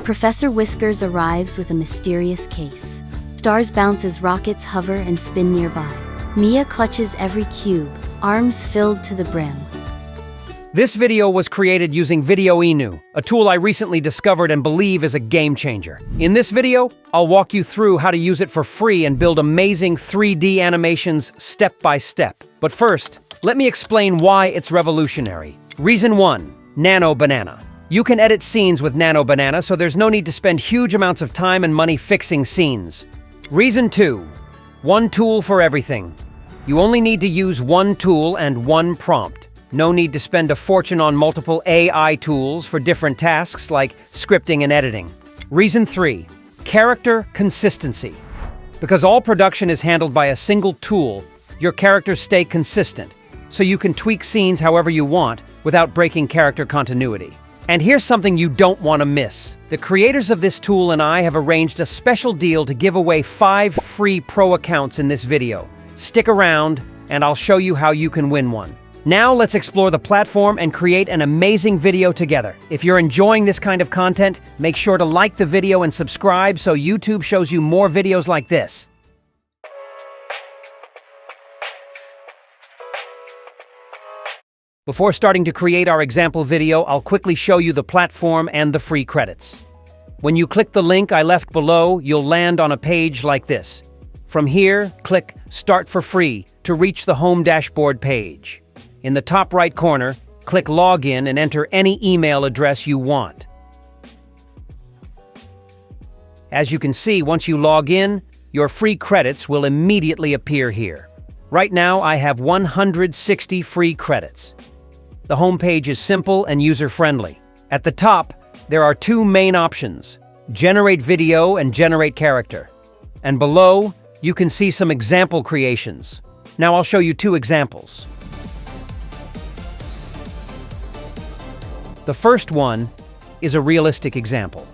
Professor Whiskers arrives with a mysterious case. Stars bounce as rockets hover and spin nearby. Mia clutches every cube, arms filled to the brim. This video was created using Videoinu, a tool I recently discovered and believe is a game changer. In this video, I'll walk you through how to use it for free and build amazing 3D animations step by step. But first, let me explain why it's revolutionary. Reason 1. Nano Banana. You can edit scenes with Nano Banana, so there's no need to spend huge amounts of time and money fixing scenes. Reason 2. One tool for everything. You only need to use one tool and one prompt. No need to spend a fortune on multiple AI tools for different tasks like scripting and editing. Reason 3. Character consistency. Because all production is handled by a single tool, your characters stay consistent, so you can tweak scenes however you want without breaking character continuity. And here's something you don't want to miss. The creators of this tool and I have arranged a special deal to give away 5 free pro accounts in this video. Stick around, and I'll show you how you can win one. Now let's explore the platform and create an amazing video together. If you're enjoying this kind of content, make sure to like the video and subscribe so YouTube shows you more videos like this. Before starting to create our example video, I'll quickly show you the platform and the free credits. When you click the link I left below, you'll land on a page like this. From here, click Start for Free to reach the home dashboard page. In the top right corner, click Login and enter any email address you want. As you can see, once you log in, your free credits will immediately appear here. Right now, I have 160 free credits. The home page is simple and user-friendly. At the top, there are 2 main options: Generate Video and Generate Character. And below, you can see some example creations. Now I'll show you 2 examples. The first one is a realistic example.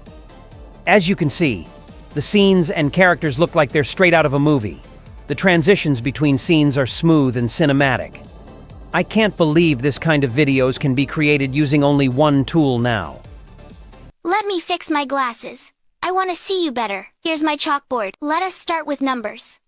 As you can see, the scenes and characters look like they're straight out of a movie. The transitions between scenes are smooth and cinematic. I can't believe this kind of videos can be created using only one tool now. Let me fix my glasses. I want to see you better. Here's my chalkboard. Let us start with numbers.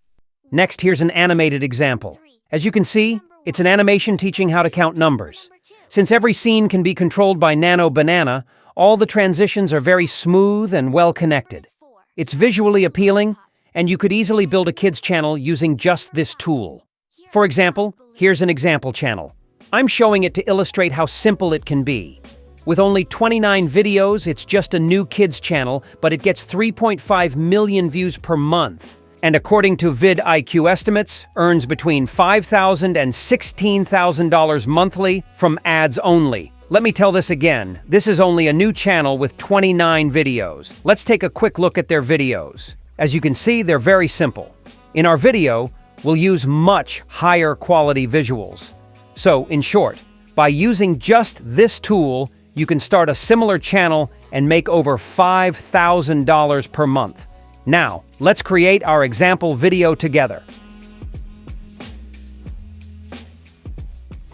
Next, here's an animated example. As you can see, it's an animation teaching how to count numbers. Since every scene can be controlled by Nano Banana, all the transitions are very smooth and well connected. It's visually appealing, and you could easily build a kids channel using just this tool. For example, here's an example channel. I'm showing it to illustrate how simple it can be. With only 29 videos, it's just a new kids channel, but it gets 3.5 million views per month. And according to VidIQ estimates, earns between $5,000 and $16,000 monthly from ads only. Let me tell this again. This is only a new channel with 29 videos. Let's take a quick look at their videos. As you can see, they're very simple. In our video, we'll use much higher quality visuals. So, in short, by using just this tool, you can start a similar channel and make over $5,000 per month. Now, let's create our example video together.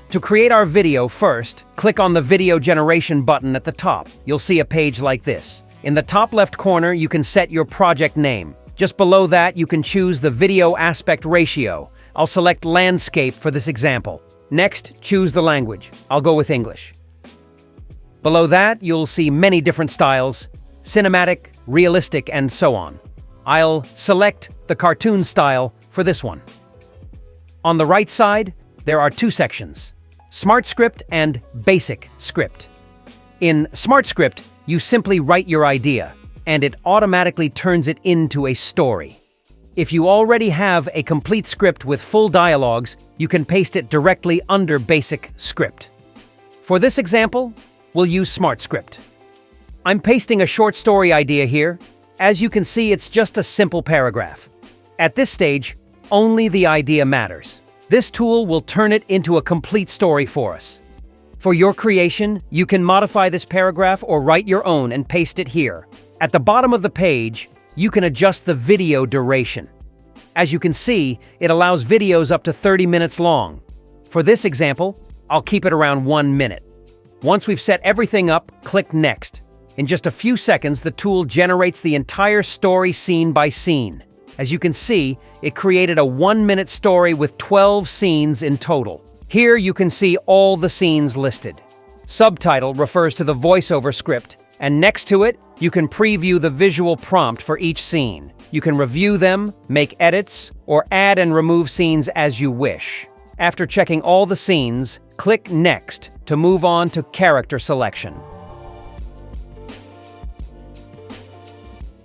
To create our video, first, click on the video generation button at the top. You'll see a page like this. In the top left corner, you can set your project name. Just below that, you can choose the video aspect ratio. I'll select landscape for this example. Next, choose the language. I'll go with English. Below that, you'll see many different styles: cinematic, realistic, and so on. I'll select the cartoon style for this one. On the right side, there are 2 sections: Smart Script and Basic Script. In Smart Script, you simply write your idea, and it automatically turns it into a story. If you already have a complete script with full dialogues, you can paste it directly under Basic Script. For this example, we'll use Smart Script. I'm pasting a short story idea here. As you can see, it's just a simple paragraph. At this stage, only the idea matters. This tool will turn it into a complete story for us. For your creation, you can modify this paragraph or write your own and paste it here. At the bottom of the page, you can adjust the video duration. As you can see, it allows videos up to 30 minutes long. For this example, I'll keep it around 1 minute. Once we've set everything up, click Next. In just a few seconds, the tool generates the entire story scene by scene. As you can see, it created a 1-minute story with 12 scenes in total. Here you can see all the scenes listed. Subtitle refers to the voiceover script, and next to it, you can preview the visual prompt for each scene. You can review them, make edits, or add and remove scenes as you wish. After checking all the scenes, click Next to move on to character selection.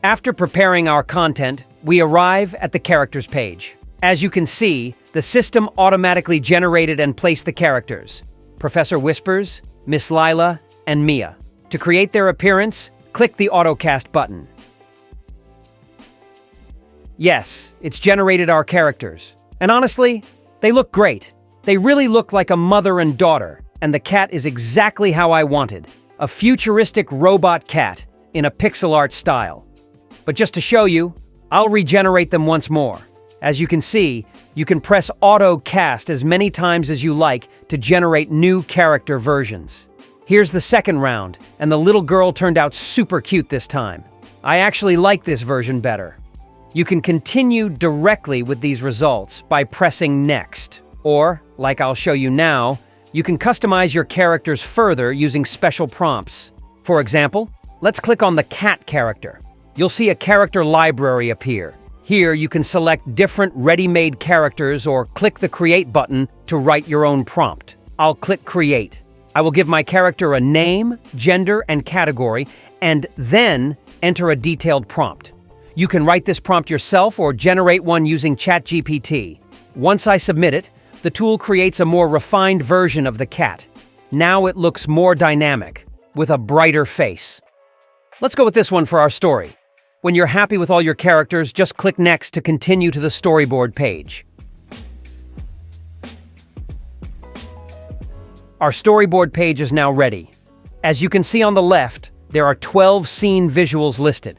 After preparing our content, we arrive at the characters page. As you can see, the system automatically generated and placed the characters: Professor Whispers, Miss Lila, and Mia. To create their appearance, click the AutoCast button. Yes, it's generated our characters. And honestly, they look great. They really look like a mother and daughter, and the cat is exactly how I wanted. A futuristic robot cat in a pixel art style. But just to show you, I'll regenerate them once more. As you can see, you can press Auto Cast as many times as you like to generate new character versions. Here's the second round, and the little girl turned out super cute this time. I actually like this version better. You can continue directly with these results by pressing Next. Or, like I'll show you now, you can customize your characters further using special prompts. For example, let's click on the cat character. You'll see a character library appear. Here you can select different ready-made characters or click the Create button to write your own prompt. I'll click Create. I will give my character a name, gender, and category, and then enter a detailed prompt. You can write this prompt yourself or generate one using ChatGPT. Once I submit it, the tool creates a more refined version of the cat. Now it looks more dynamic, with a brighter face. Let's go with this one for our story. When you're happy with all your characters, just click Next to continue to the storyboard page. Our storyboard page is now ready. As you can see on the left, there are 12 scene visuals listed.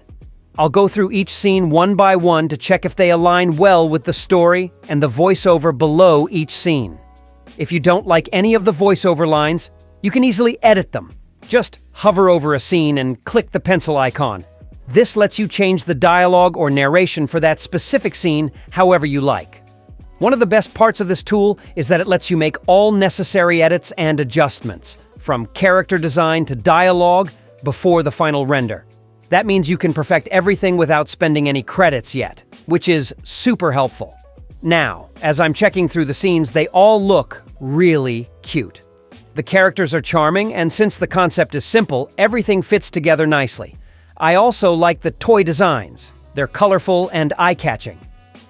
I'll go through each scene one by one to check if they align well with the story and the voiceover below each scene. If you don't like any of the voiceover lines, you can easily edit them. Just hover over a scene and click the pencil icon. This lets you change the dialogue or narration for that specific scene however you like. One of the best parts of this tool is that it lets you make all necessary edits and adjustments, from character design to dialogue, before the final render. That means you can perfect everything without spending any credits yet, which is super helpful. Now, as I'm checking through the scenes, they all look really cute. The characters are charming, and since the concept is simple, everything fits together nicely. I also like the toy designs. They're colorful and eye-catching.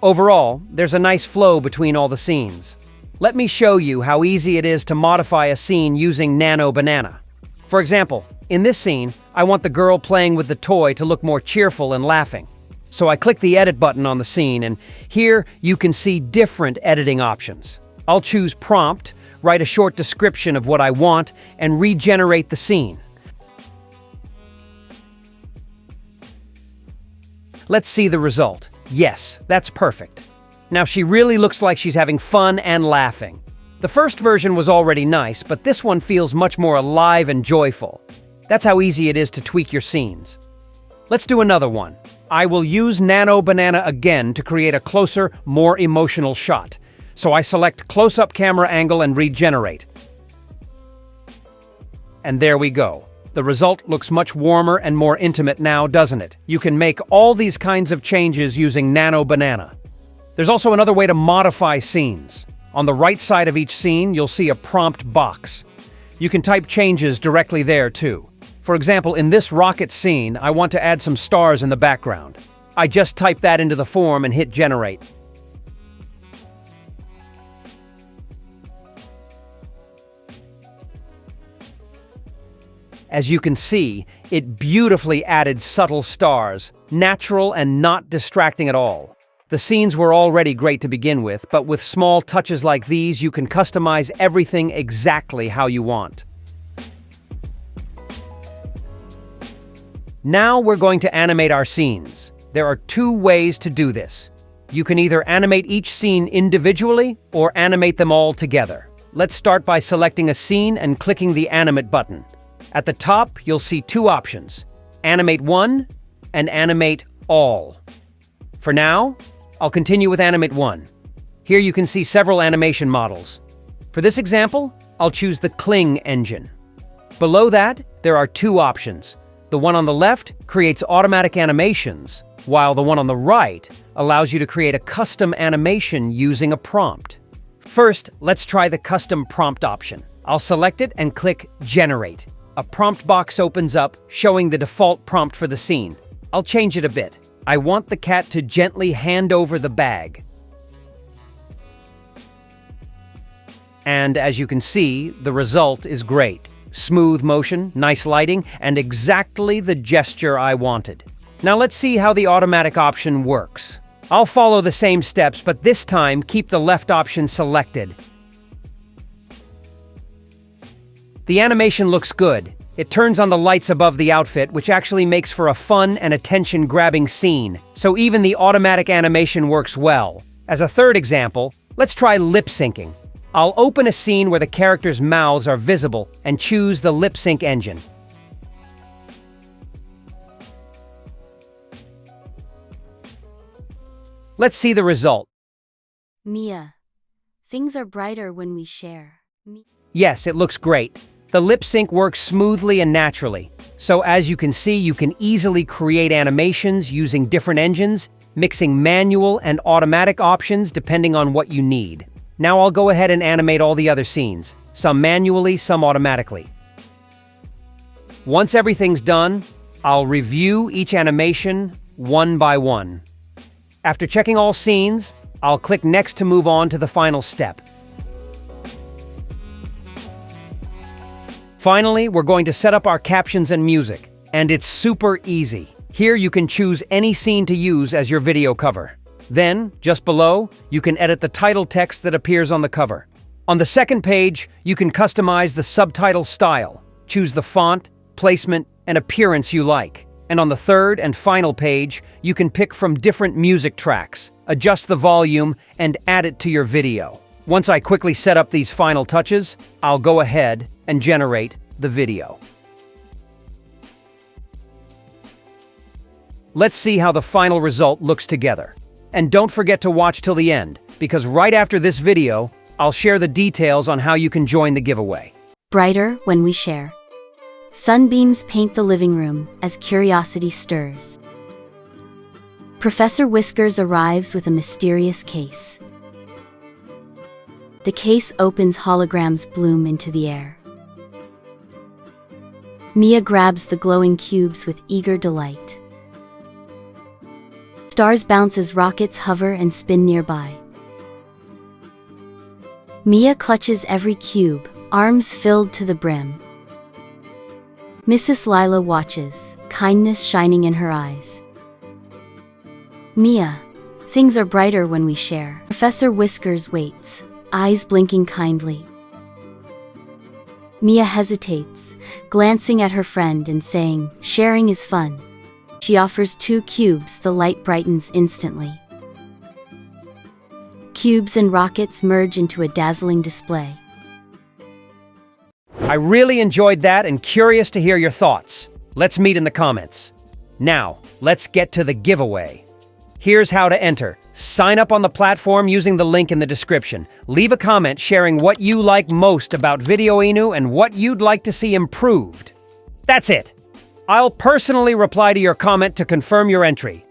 Overall, there's a nice flow between all the scenes. Let me show you how easy it is to modify a scene using Nano Banana. For example, in this scene, I want the girl playing with the toy to look more cheerful and laughing. So I click the Edit button on the scene, and here you can see different editing options. I'll choose Prompt, write a short description of what I want, and regenerate the scene. Let's see the result. Yes, that's perfect. Now she really looks like she's having fun and laughing. The first version was already nice, but this one feels much more alive and joyful. That's how easy it is to tweak your scenes. Let's do another one. I will use Nano Banana again to create a closer, more emotional shot. So I select close-up camera angle and regenerate. And there we go. The result looks much warmer and more intimate now, doesn't it? You can make all these kinds of changes using Nano Banana. There's also another way to modify scenes. On the right side of each scene, you'll see a prompt box. You can type changes directly there, too. For example, in this rocket scene, I want to add some stars in the background. I just type that into the form and hit generate. As you can see, it beautifully added subtle stars, natural and not distracting at all. The scenes were already great to begin with, but with small touches like these, you can customize everything exactly how you want. Now we're going to animate our scenes. There are two ways to do this. You can either animate each scene individually or animate them all together. Let's start by selecting a scene and clicking the Animate button. At the top, you'll see two options: Animate 1, and Animate All. For now, I'll continue with Animate 1. Here you can see several animation models. For this example, I'll choose the Cling engine. Below that, there are two options. The one on the left creates automatic animations, while the one on the right allows you to create a custom animation using a prompt. First, let's try the custom prompt option. I'll select it and click Generate. A prompt box opens up, showing the default prompt for the scene. I'll change it a bit. I want the cat to gently hand over the bag. And as you can see, the result is great. Smooth motion, nice lighting, and exactly the gesture I wanted. Now let's see how the automatic option works. I'll follow the same steps, but this time keep the left option selected. The animation looks good. It turns on the lights above the outfit, which actually makes for a fun and attention-grabbing scene. So even the automatic animation works well. As a third example, let's try lip syncing. I'll open a scene where the characters' mouths are visible and choose the lip sync engine. Let's see the result. Mia, things are brighter when we share. Yes, it looks great. The lip sync works smoothly and naturally. So as you can see, you can easily create animations using different engines, mixing manual and automatic options depending on what you need. Now I'll go ahead and animate all the other scenes, some manually, some automatically. Once everything's done, I'll review each animation one by one. After checking all scenes, I'll click Next to move on to the final step. Finally, we're going to set up our captions and music, and it's super easy. Here you can choose any scene to use as your video cover. Then, just below, you can edit the title text that appears on the cover. On the second page, you can customize the subtitle style. Choose the font, placement, and appearance you like. And on the third and final page, you can pick from different music tracks, adjust the volume, and add it to your video. Once I quickly set up these final touches, I'll go ahead and generate the video. Let's see how the final result looks together. And don't forget to watch till the end, because right after this video, I'll share the details on how you can join the giveaway. Brighter when we share. Sunbeams paint the living room as curiosity stirs. Professor Whiskers arrives with a mysterious case. The case opens, holograms bloom into the air. Mia grabs the glowing cubes with eager delight. Stars bounce as rockets hover and spin nearby. Mia clutches every cube, arms filled to the brim. Mrs. Lila watches, kindness shining in her eyes. Mia, things are brighter when we share. Professor Whiskers waits, eyes blinking kindly. Mia hesitates, glancing at her friend and saying, "Sharing is fun." She offers 2 cubes, the light brightens instantly. Cubes and rockets merge into a dazzling display. I really enjoyed that and curious to hear your thoughts. Let's meet in the comments. Now, let's get to the giveaway. Here's how to enter. Sign up on the platform using the link in the description. Leave a comment sharing what you like most about Videoinu and what you'd like to see improved. That's it. I'll personally reply to your comment to confirm your entry.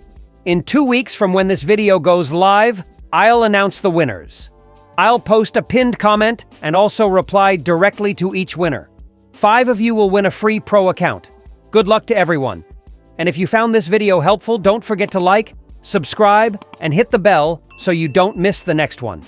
In 2 weeks from when this video goes live, I'll announce the winners. I'll post a pinned comment and also reply directly to each winner. 5 of you will win a free pro account. Good luck to everyone. And if you found this video helpful, don't forget to like, subscribe, and hit the bell so you don't miss the next one.